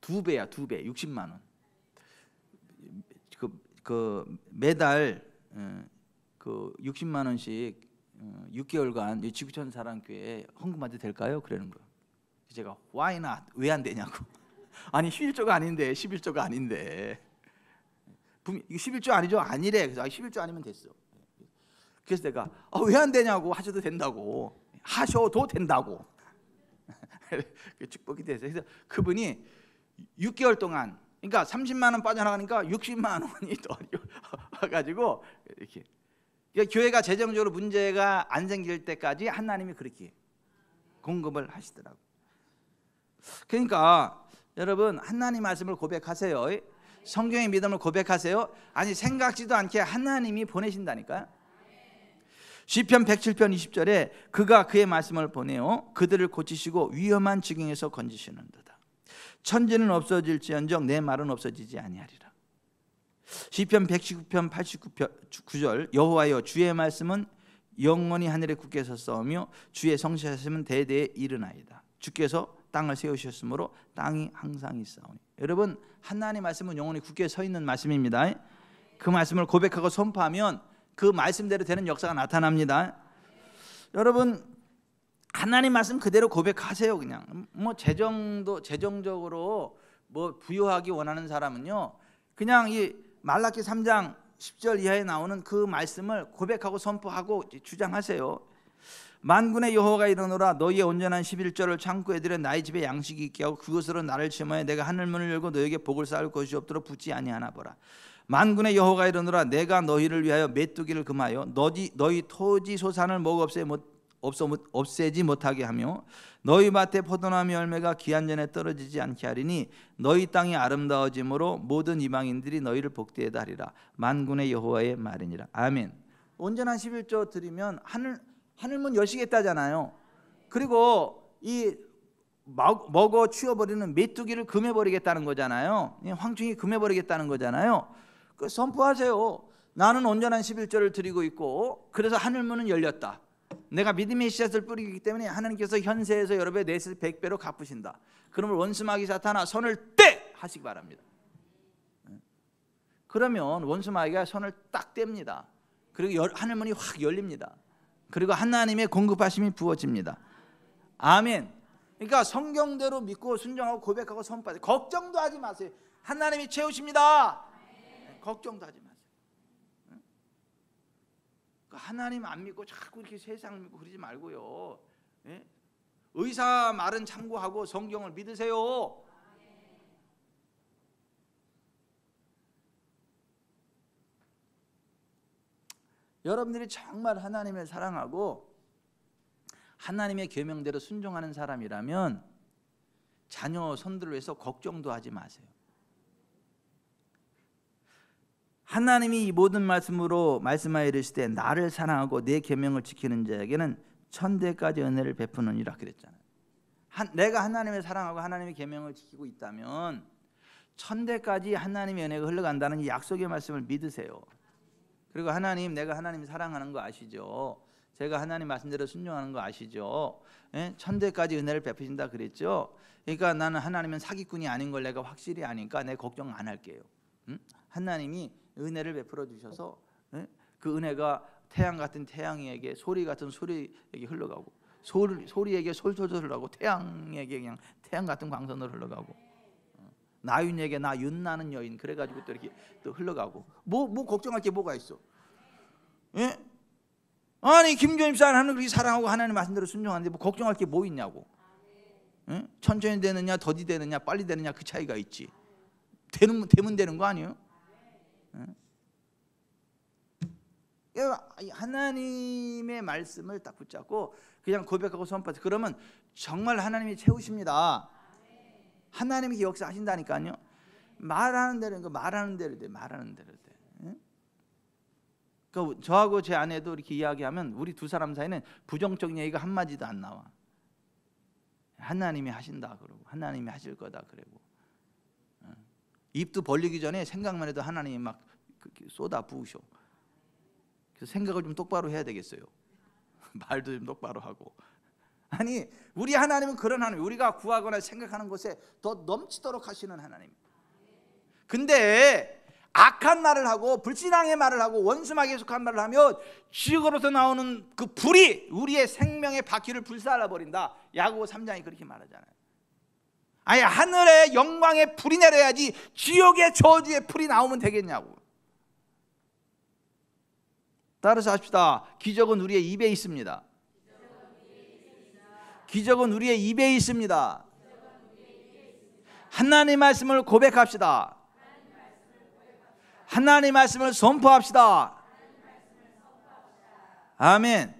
2배야 2배 60만 원. 그 매달 그 60만 원씩 6개월간 지구촌 사랑교회에 헌금해도 될까요? 그러는 거예요. 제가 why not? 왜 안 되냐고. 아니 11조가 아닌데 11조가 아닌데 분명 11조 아니죠? 아니래. 그래서 11조 아니면 됐어. 그래서 내가 왜 안 되냐고. 하셔도 된다고. 하셔도 된다고. 축복이 됐어요. 그래서 그분이 6개월 동안, 그러니까 30만 원 빠져나가니까 60만 원이 더 와가지고 이렇게. 그러니까 교회가 재정적으로 문제가 안 생길 때까지 하나님이 그렇게 공급을 하시더라고. 그러니까 여러분 하나님 말씀을 고백하세요. 성경의 믿음을 고백하세요. 아니 생각지도 않게 하나님이 보내신다니까요. 시편 107편 20절에 그가 그의 말씀을 보내어 그들을 고치시고 위험한 지경에서 건지시는도다. 천지는 없어질지언정 내 말은 없어지지 아니하리라. 시편 119편 89절 여호와여 주의 말씀은 영원히 하늘에 굳게 섰사오며 주의 성실하심은 대대에 이르나이다. 주께서 땅을 세우셨으므로 땅이 항상 있사오니. 여러분 하나님 말씀은 영원히 굳게 서 있는 말씀입니다. 그 말씀을 고백하고 선포하면 그 말씀대로 되는 역사가 나타납니다. 여러분 하나님 말씀 그대로 고백하세요. 그냥 뭐 재정적으로 뭐 부유하기 원하는 사람은요 그냥 이 말라기 3장 10절 이하에 나오는 그 말씀을 고백하고 선포하고 주장하세요. 만군의 여호와가 이르노라 너희의 온전한 11조를 창고에 들여 나의 집에 양식이 있게 하고 그것으로 나를 체험하여 내가 하늘문을 열고 너희에게 복을 쌓을 것이 없도록 붙지 아니하나 보라. 만군의 여호와가 이르노라 내가 너희를 위하여 메뚜기를 금하여 너희 토지 소산을 먹어 없애지 못하게 하며 너희 밭에 포도나무 열매가 기한전에 떨어지지 않게 하리니 너희 땅이 아름다워짐으로 모든 이방인들이 너희를 복되게 하리라. 만군의 여호와의 말이니라. 아멘. 온전한 11조 드리면 하늘문 여시겠다잖아요. 그리고 이 먹어 치워버리는 메뚜기를 금해버리겠다는 거잖아요. 황충이 금해버리겠다는 거잖아요. 그 선포하세요. 나는 온전한 11조를 드리고 있고 그래서 하늘문은 열렸다. 내가 믿음의 씨앗을 뿌리기 때문에 하나님께서 현세에서 여러 배, 내세 100배로 갚으신다. 그러면 원수마귀 사탄아 손을 떼! 하시기 바랍니다. 그러면 원수마귀가 손을 딱 뗍니다. 그리고 하늘문이 확 열립니다. 그리고 하나님의 공급하심이 부어집니다. 아멘. 그러니까 성경대로 믿고 순종하고 고백하고 선포하세요. 걱정도 하지 마세요. 하나님이 채우십니다. 걱정도 하지 마세요. 하나님 안 믿고 자꾸 이렇게 세상을 믿고 그러지 말고요. 의사 말은 참고하고 성경을 믿으세요. 여러분들이 정말 하나님을 사랑하고 하나님의 계명대로 순종하는 사람이라면 자녀 손들을 위해서 걱정도 하지 마세요. 하나님이 이 모든 말씀으로 말씀하여 이르시되 나를 사랑하고 내 계명을 지키는 자에게는 천대까지 은혜를 베푸느니라 그랬잖아요. 내가 하나님을 사랑하고 하나님의 계명을 지키고 있다면 천대까지 하나님의 은혜가 흘러간다는 이 약속의 말씀을 믿으세요. 그리고 하나님, 내가 하나님 사랑하는 거 아시죠? 제가 하나님 말씀대로 순종하는 거 아시죠? 천대까지 은혜를 베푸신다 그랬죠? 그러니까 나는 하나님은 사기꾼이 아닌 걸 내가 확실히 아니까 내 걱정 안 할게요. 하나님이 은혜를 베풀어 주셔서 그 은혜가 태양 같은 태양에게 소리 같은 소리에게 흘러가고 소리에게 솔솔솔 흘러가고 태양에게 그냥 태양 같은 광선으로 흘러가고 나윤에게 나 윤나는 여인 그래가지고 또 이렇게 또 흘러가고 뭐 걱정할 게 뭐가 있어? 예? 아니 김조임 사람은 그렇게 사랑하고 하나님 말씀대로 순종하는데 뭐 걱정할 게 뭐 있냐고. 예? 천천히 되느냐 더디 되느냐 빨리 되느냐 그 차이가 있지. 되면 되는 거 아니에요? 예? 하나님의 말씀을 딱 붙잡고 그냥 고백하고 선포하세요. 그러면 정말 하나님이 채우십니다. 하나님이 역사하신다니까요. 말하는 대로 말하는 대로 돼. 말하는 대로 돼. 그러니까 저하고 제 아내도 이렇게 이야기하면 우리 두 사람 사이는 부정적인 얘기가 한 마디도 안 나와. 하나님이 하신다 그러고 하나님이 하실 거다 그러고 입도 벌리기 전에 생각만 해도 하나님이 막 쏟아 부으셔. 그래서 생각을 좀 똑바로 해야 되겠어요. 말도 좀 똑바로 하고. 아니 우리 하나님은 그런 하나님, 우리가 구하거나 생각하는 것에 더 넘치도록 하시는 하나님. 근데 악한 말을 하고 불신앙의 말을 하고 원수마귀에 속한 말을 하면 지옥으로서 나오는 그 불이 우리의 생명의 바퀴를 불살라 버린다. 야고보 3장이 그렇게 말하잖아요. 아니 하늘의 영광의 불이 내려야지 지옥의 저주의 불이 나오면 되겠냐고. 따라서 합시다. 기적은 우리의 입에 있습니다. 기적은 우리의 입에 있습니다. 하나님 말씀을 고백합시다. 하나님 말씀을 선포합시다. 아멘.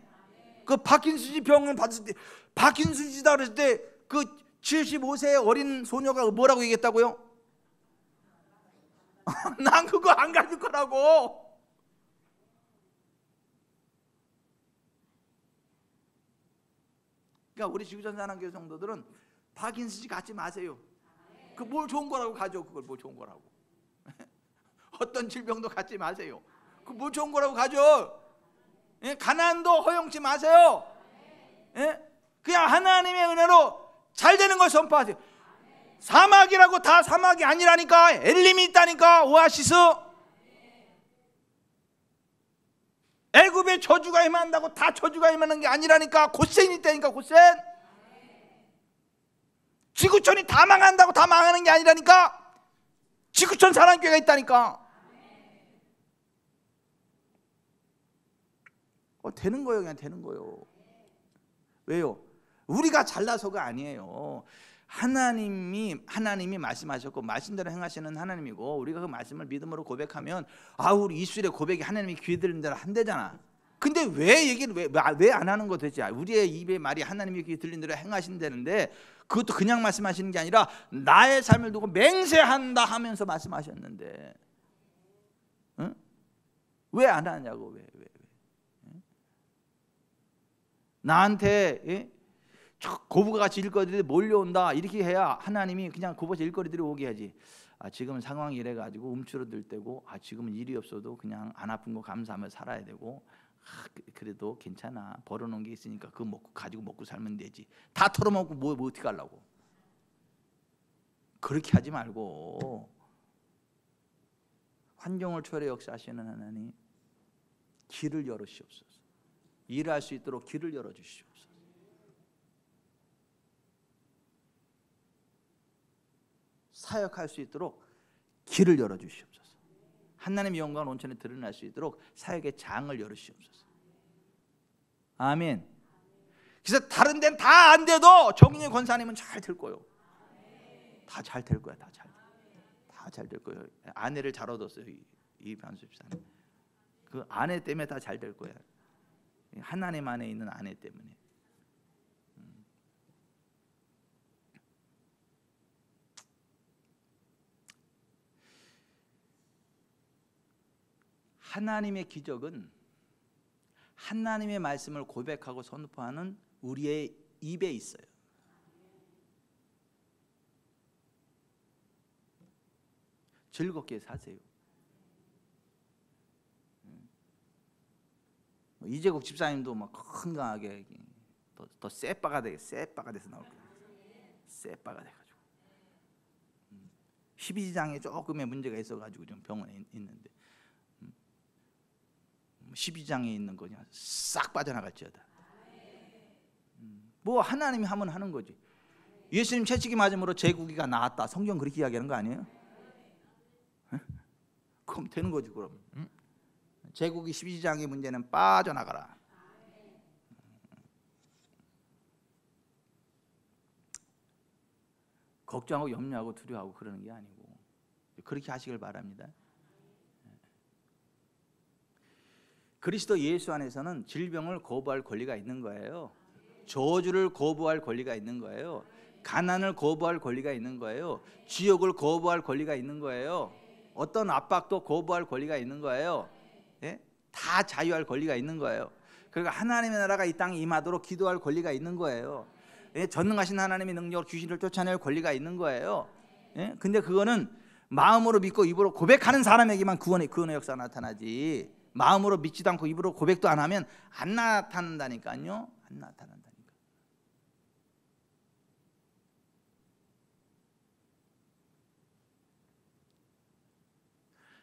그 파킨슨씨 병을 받을 때 파킨슨씨다 그랬을 때 그 75세의 어린 소녀가 뭐라고 얘기했다고요? 난 그거 안 가질 거라고. 그러니까 우리 지구촌 사랑교회 성도들은 파킨슨씨 갖지 마세요. 그 뭘 좋은 거라고 가져. 그걸 뭘 좋은 거라고. 어떤 질병도 갖지 마세요. 그 뭘 좋은 거라고 가져. 예? 가난도 허용치 마세요. 예? 그냥 하나님의 은혜로 잘 되는 걸 선포하세요. 사막이라고 다 사막이 아니라니까. 엘림이 있다니까. 오아시스. 애굽에 저주가 임한다고 다 저주가 임하는 게 아니라니까. 고센이 있다니까. 고센. 지구촌이 다 망한다고 다 망하는 게 아니라니까. 지구촌 사랑교회가 있다니까. 되는 거예요. 그냥 되는 거예요. 왜요? 우리가 잘나서가 아니에요. 하나님이 말씀하셨고 말씀대로 행하시는 하나님이고 우리가 그 말씀을 믿음으로 고백하면 우리 이술의 고백이 하나님이 귀에 들리는 대로 한대잖아. 근데 왜 얘기를 왜 안 하는 거 되지? 우리의 입의 말이 하나님이 귀에 들리는 대로 행하신다는데 그것도 그냥 말씀하시는 게 아니라 나의 삶을 두고 맹세한다 하면서 말씀하셨는데 응? 왜 안 하냐고. 왜? 나한테 고부가 같이 일거리들이 몰려온다 이렇게 해야 하나님이 그냥 고부가 일거리들이 오게 하지. 지금은 상황이 이래가지고 움츠러들 때고 지금은 일이 없어도 그냥 안 아픈 거 감사하며 살아야 되고 그래도 괜찮아 벌어놓은 게 있으니까 그거 먹고 가지고 먹고 살면 되지. 다 털어먹고 뭐 어떻게 하려고. 그렇게 하지 말고 환경을 초월해 역사하시는 하나님 길을 열어주시옵소서. 일할 수 있도록 길을 열어주시옵소서. 사역할 수 있도록 길을 열어주시옵소서. 하나님의 영광을 온전히 드러날 수 있도록 사역의 장을 열어주시옵소서. 아멘. 그래서 다른 데는 다 안 돼도 정인의 권사님은 잘 될 거예요. 다 잘 될 거야. 다 잘 될 거예요. 아내를 잘 얻었어요. 이 변수 집사님. 그 아내 때문에 다 잘 될 거야. 하나님 안에 있는 아내 때문에. 하나님의 기적은 하나님의 말씀을 고백하고 선포하는 우리의 입에 있어요. 즐겁게 사세요. 이재국 집사님도 막 건강하게 더 쎄빠가 돼서 나올 거예요. 쎄빠가 돼가지고 12지장에 조금의 문제가 있어가지고 좀 병원에 있는데 12장에 있는 거 그냥 싹 빠져나갈지어다. 뭐 하나님이 하면 하는 거지. 예수님 채찍이 맞음으로 제국이가 나았다. 성경 그렇게 이야기하는 거 아니에요? 그럼 되는 거지 그럼. 제국이 12장의 문제는 빠져나가라. 걱정하고 염려하고 두려워하고 그러는 게 아니고 그렇게 하시길 바랍니다. 그리스도 예수 안에서는 질병을 거부할 권리가 있는 거예요. 저주를 거부할 권리가 있는 거예요. 가난을 거부할 권리가 있는 거예요. 지옥을 거부할 권리가 있는 거예요. 어떤 압박도 거부할 권리가 있는 거예요. 예? 다 자유할 권리가 있는 거예요. 그러니까 하나님의 나라가 이 땅에 임하도록 기도할 권리가 있는 거예요. 예? 전능하신 하나님의 능력으로 귀신을 쫓아낼 권리가 있는 거예요. 예? 근데 그거는 마음으로 믿고 입으로 고백하는 사람에게만 구원의 역사가 나타나지, 마음으로 믿지도 않고 입으로 고백도 안 하면 안 나타난다니까요. 안 나타난다니까.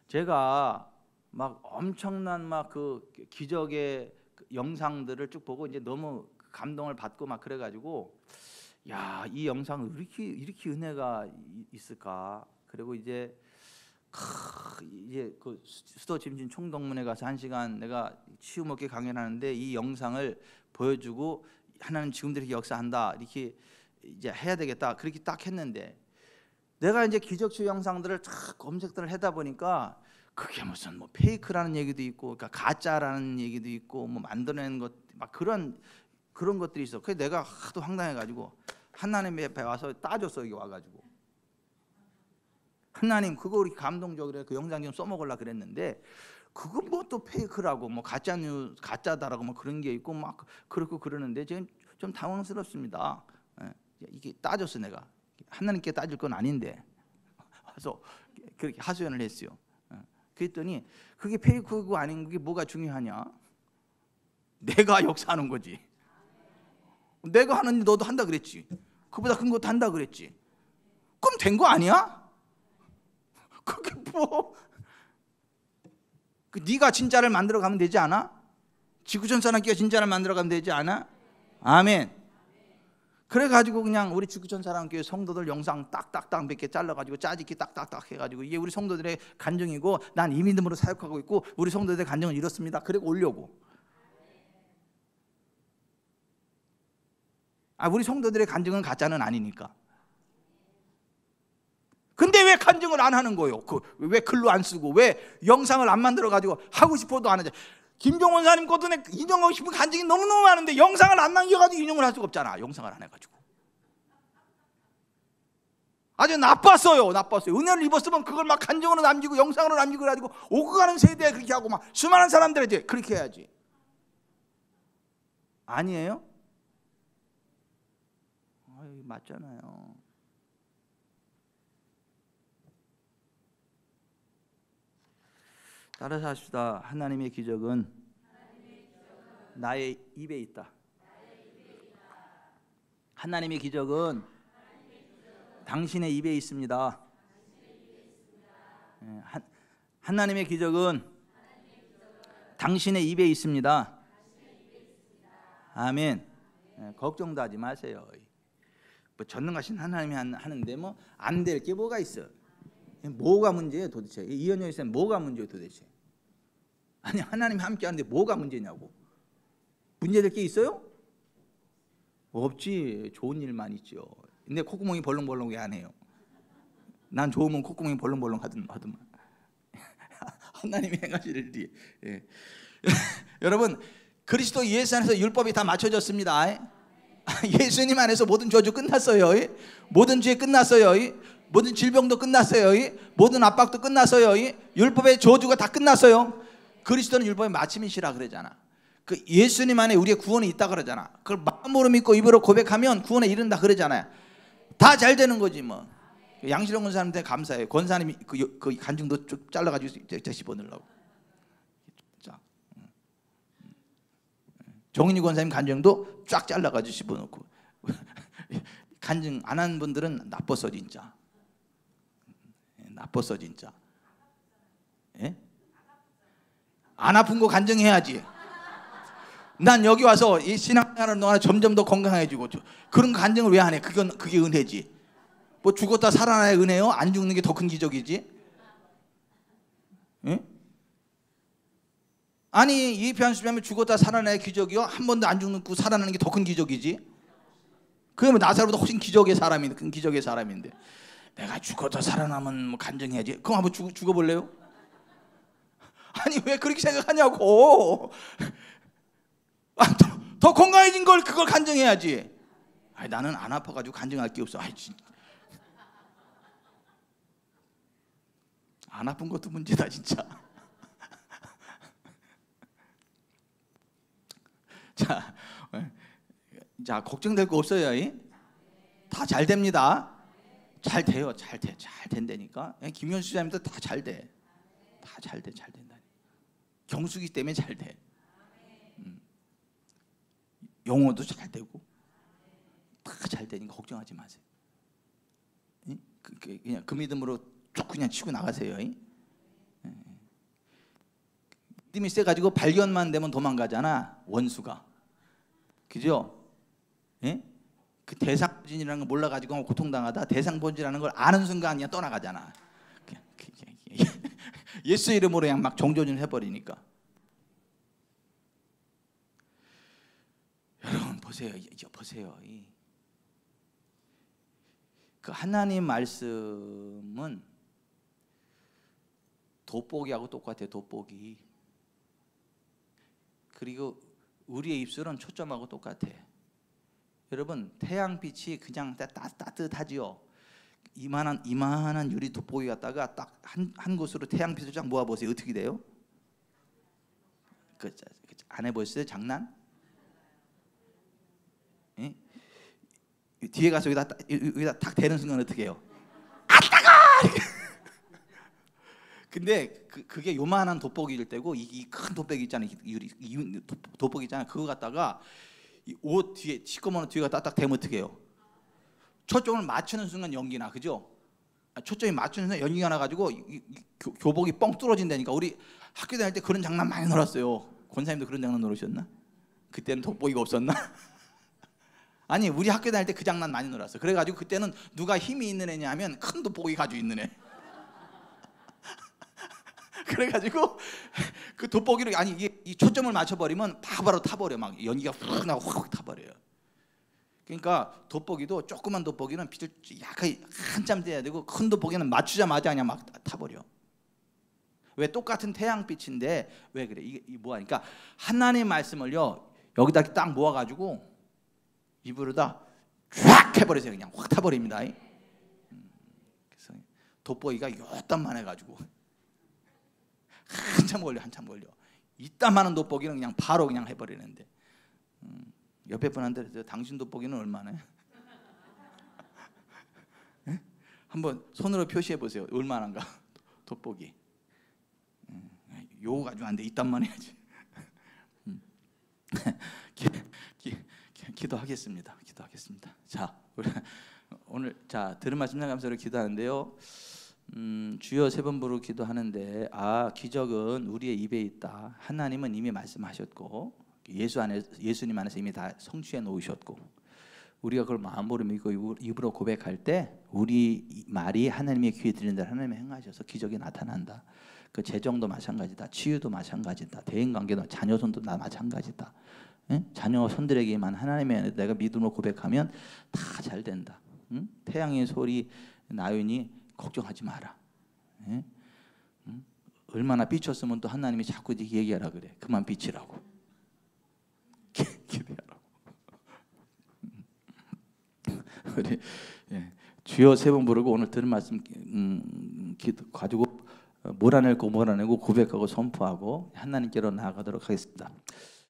제가 막 엄청난 막 그 기적의 영상들을 쭉 보고 이제 너무 감동을 받고 막 그래가지고 야, 이 영상 이렇게 은혜가 있을까? 그리고 이제 그 수도 짐진 총동문회 가서 1시간 내가 치유 먹게 강연하는데 이 영상을 보여주고 하나님 지금도 이렇게 역사한다, 이렇게 이제 해야 되겠다, 그렇게 딱 했는데 내가 이제 기적치유 영상들을 쫙 검색들을 하다 보니까 그게 무슨 뭐 페이크라는 얘기도 있고, 그러니까 가짜라는 얘기도 있고, 뭐 만들어낸 것 막 그런 것들이 있어. 그래서 내가 하도 황당해가지고 하나님 앞에 와서 따졌어. 여기 와가지고 하나님 그거 우리 감동적으로 그 영상 좀 써먹으려 그랬는데 그거 뭐 또 페이크라고 뭐 가짜다라고 뭐 그런 게 있고 막 그렇고 그러는데 지금 좀 당황스럽습니다. 이게 따졌어. 내가 하나님께 따질 건 아닌데 와서 그렇게 하소연을 했어요. 그랬더니 그게 페이크고 아닌 게 뭐가 중요하냐? 내가 역사하는 거지. 내가 하는 일 너도 한다 그랬지. 그보다 큰 것도 한다 그랬지. 그럼 된 거 아니야? 그게 뭐? 네가 진짜를 만들어 가면 되지 않아? 지구촌 사람끼리 진짜를 만들어 가면 되지 않아? 아멘. 그래가지고 그냥 우리 지구촌 사람교회 성도들 영상 딱딱딱 몇 개 잘라가지고 짜집기 딱딱딱 해가지고 이게 우리 성도들의 간증이고 난 이 믿음으로 사역하고 있고 우리 성도들의 간증은 이렇습니다. 그리고 올려고. 우리 성도들의 간증은 가짜는 아니니까. 근데 왜 간증을 안 하는 거예요? 왜 글로 안 쓰고 왜 영상을 안 만들어가지고 하고 싶어도 안 하죠? 김종원 사님 것도 인용하고 싶은 간증이 너무너무 많은데 영상을 안 남겨가지고 인용을 할 수가 없잖아. 영상을 안 해가지고 아주 나빴어요. 은혜를 입었으면 그걸 막 간증으로 남기고 영상으로 남기고 그래가지고 오고 가는 세대에 그렇게 하고 막 수많은 사람들에게 그렇게 해야지. 아니에요? 맞잖아요. 따라서 합시다. 하나님의 기적은 나의 입에 있다. 하나님의 기적은 당신의 입에 있습니다. 하나님의 기적은 당신의 입에 있습니다. 아멘. 걱정도 하지 마세요. 뭐 전능하신 하나님이 하는데 뭐 안 될 게 뭐가 있어? 뭐가 문제예요 도대체? 이현영 씨는 뭐가 문제예요 도대체? 아니 하나님 함께 하는데 뭐가 문제냐고? 문제될 게 있어요? 없지. 좋은 일만 있죠. 근데 콧구멍이 벌렁벌렁 왜 안 해요? 난 좋으면 콧구멍이 벌렁벌렁 하더만. 하나님이 행하실 일이. 예. 여러분 그리스도 예수 안에서 율법이 다 맞춰졌습니다. 예수님 안에서 모든 저주 끝났어요. 모든 죄 끝났어요. 모든 질병도 끝났어요. 모든 압박도 끝났어요. 율법의 저주가 다 끝났어요. 그리스도는 율법의 마침이시라 그러잖아. 그 예수님 안에 우리의 구원이 있다 그러잖아. 그걸 마음으로 믿고 입으로 고백하면 구원에 이른다 그러잖아요. 다 잘 되는 거지 뭐. 양실영 권사님한테 감사해요. 권사님이 그 간증도 쭉 잘라가지고 집어넣으려고. 정인이 권사님 간증도 쫙 잘라가지고 집어넣고. 간증 안 한 분들은 나빴어 진짜. 나빴어 진짜. 예? 안 아픈 거 간증해야지. 난 여기 와서 이 신앙하는 동안 점점 더 건강해지고 그런 간증을 왜 안 해? 그게 은혜지. 뭐 죽었다 살아나야 은혜요? 안 죽는 게 더 큰 기적이지. 예? 아니 이편 수비하면 죽었다 살아나야 기적이요? 한 번도 안 죽고 살아나는 게 더 큰 기적이지. 그러면 나사로보다 훨씬 기적의 사람인데, 큰 기적의 사람인데 내가 죽었다 살아나면 뭐 간증해야지. 그럼 한번 죽어볼래요? 아니 왜 그렇게 생각하냐고. 더 건강해진 걸 그걸 간증해야지. 아니, 나는 안 아파가지고 간증할 게 없어. 아이, 진짜. 안 아픈 것도 문제다 진짜. 자 걱정될 거 없어요. 다 잘 됩니다. 잘 돼요. 잘 된다니까. 김현수 장님도 다 잘 돼. 다 잘 된다. 경수기 때문에 잘 돼. 영어도 잘 되고 다 잘 되니까 걱정하지 마세요. 그냥 그 믿음으로 쭉 그냥 치고 나가세요. 믿음이 세가지고 발견만 되면 도망가잖아 원수가. 그죠? 예? 그 대상본질이라는 걸 몰라가지고 고통당하다 대상본질이라는 걸 아는 순간 그냥 떠나가잖아. 예수 이름으로 그냥 막 정조준 해버리니까. 여러분 보세요. 그 하나님 말씀은 돋보기하고 똑같아요. 돋보기. 그리고 우리의 입술은 초점하고 똑같아. 여러분 태양빛이 그냥 따뜻하지요. 이만한 유리 돋보기 갖다가 딱 한 곳으로 태양빛을 쫙 모아 보세요. 어떻게 돼요? 안 해보셨어요? 장난? 예? 뒤에 가서 여기다 탁 대는 순간 어떻게 해요? 아 따가! 근데 그게 요만한 돋보기일 때고 이 큰 돋보기 있잖아요. 이 돋보기 있잖아요. 그거 갖다가 옷 뒤에 시꺼먼 옷 뒤에가 딱 대면 어떻게 해요? 초점을 맞추는 순간 연기나. 그죠? 초점이 맞추는 순간 연기가 나가지고 교복이 뻥 뚫어진다니까. 우리 학교 다닐 때 그런 장난 많이 놀았어요. 권사님도 그런 장난 놀으셨나? 그때는 돋보기가 없었나? 아니 우리 학교 다닐 때 그 장난 많이 놀았어. 그래가지고 그때는 누가 힘이 있는 애냐 하면 큰 돋보기 가지고 있는 애. 그래가지고 그 돋보기를 이 초점을 맞춰버리면 바로 타버려. 막 연기가 훅 나고 확 타버려요. 그러니까 돋보기도 조그만 돋보기는 빛을 약간 한참 떼야 되고 큰 돋보기는 맞추자마자 그냥 막 타버려. 왜? 똑같은 태양빛인데 왜 그래? 이게 뭐하니까 하나님 말씀을요 여기다 딱 모아가지고 입으로다 쫙 해버리세요. 그냥 확 타버립니다. 그래서 돋보기가 요딴만 해가지고 한참 걸려. 이따만한 돋보기는 그냥 바로 그냥 해버리는데 옆에 분한테 당신 돋보기는 얼마나 해? 한번 손으로 표시해 보세요. 얼마나인가 돋보기. 요거 가지고 안 돼. 이딴만 해야지. 기도하겠습니다. 기도하겠습니다. 자, 우리 오늘 들은 말씀 나가면서 기도하는데요. 주여 세 번 부르고 기도하는데 기적은 우리의 입에 있다. 하나님은 이미 말씀하셨고 예수님 안에서 이미 다 성취해 놓으셨고 우리가 그걸 마음으로 믿고 입으로 고백할 때 우리 말이 하나님의 귀에 들리는 대로 하나님이 행하셔서 기적이 나타난다. 그 재정도 마찬가지다. 치유도 마찬가지다. 대인관계도 자녀 손도 다 마찬가지다. 자녀 손들에게만 하나님의 내가 믿음으로 고백하면 다 잘 된다. 태양의 소리 나윤이 걱정하지 마라. 얼마나 삐쳤으면 또 하나님이 자꾸 얘기하라 그래. 그만 삐치라고. 기도하라고. 우리 주여 세 번 부르고 오늘 들은 말씀 기도 가지고 몰아내고 고백하고 선포하고 하나님께로 나아가도록 하겠습니다.